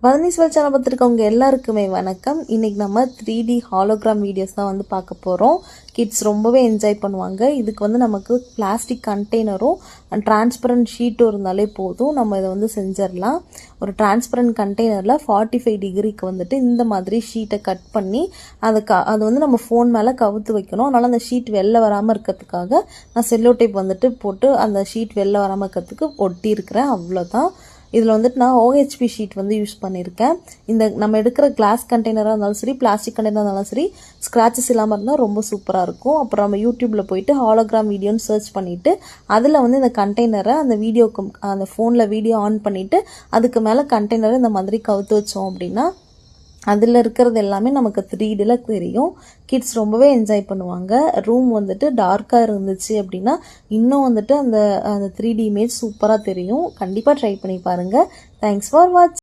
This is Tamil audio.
பழனீஸ்வரர் சேனல் பார்த்துருக்கவங்க எல்லாருக்குமே வணக்கம். இன்னைக்கு நம்ம 3D ஹாலோகிராம் வீடியோஸ் தான் வந்து பார்க்க போகிறோம். கிட்ஸ் ரொம்பவே என்ஜாய் பண்ணுவாங்க. இதுக்கு வந்து நமக்கு பிளாஸ்டிக் கண்டெய்னரும் டிரான்ஸ்பரண்ட் ஷீட்டும் இருந்தாலே போதும். நம்ம இதை வந்து செஞ்சிடலாம். ஒரு டிரான்ஸ்பரண்ட் கண்டெய்னரில் 45 டிகிரிக்கு வந்துட்டு இந்த மாதிரி ஷீட்டை கட் பண்ணி அது வந்து நம்ம ஃபோன் மேலே கவுத்து வைக்கணும். அதனால் அந்த ஷீட் வெளில வராமல் இருக்கிறதுக்காக நான் செல்லோ டேப் வந்துட்டு போட்டு அந்த ஷீட் வெளில வராமல் இருக்கிறதுக்கு ஒட்டி இருக்கிறேன். அவ்வளோதான். இதில் வந்துட்டு நான் OHP ஷீட் வந்து யூஸ் பண்ணியிருக்கேன். இந்த நம்ம எடுக்கிற கிளாஸ் கண்டெய்னராக இருந்தாலும் சரி, பிளாஸ்டிக் கண்டெய்னராக இருந்தாலும் சரி, ஸ்க்ராச்சஸ் இல்லாமல் இருந்தால் ரொம்ப சூப்பராக இருக்கும். அப்புறம் நம்ம யூடியூப்பில் போயிட்டு ஹாலோகிராம் வீடியோன்னு சர்ச் பண்ணிவிட்டு அதில் வந்து இந்த கண்டெய்னரை அந்த வீடியோக்கு அந்த ஃபோனில் வீடியோ ஆன் பண்ணிவிட்டு அதுக்கு மேலே கண்டெய்னரை இந்த மாதிரி கவுத்து வச்சோம் அப்படின்னா அதில் இருக்கிறது எல்லாமே நமக்கு 3Dல தெரியும். கிட்ஸ் ரொம்பவே என்ஜாய் பண்ணுவாங்க. ரூம் வந்துட்டு டார்க்காக இருந்துச்சு அப்படின்னா இன்னும் வந்துட்டு அந்த 3D இமேஜ் சூப்பராக தெரியும். கண்டிப்பாக ட்ரை பண்ணி பாருங்கள். தேங்க்ஸ் ஃபார் வாட்சிங்.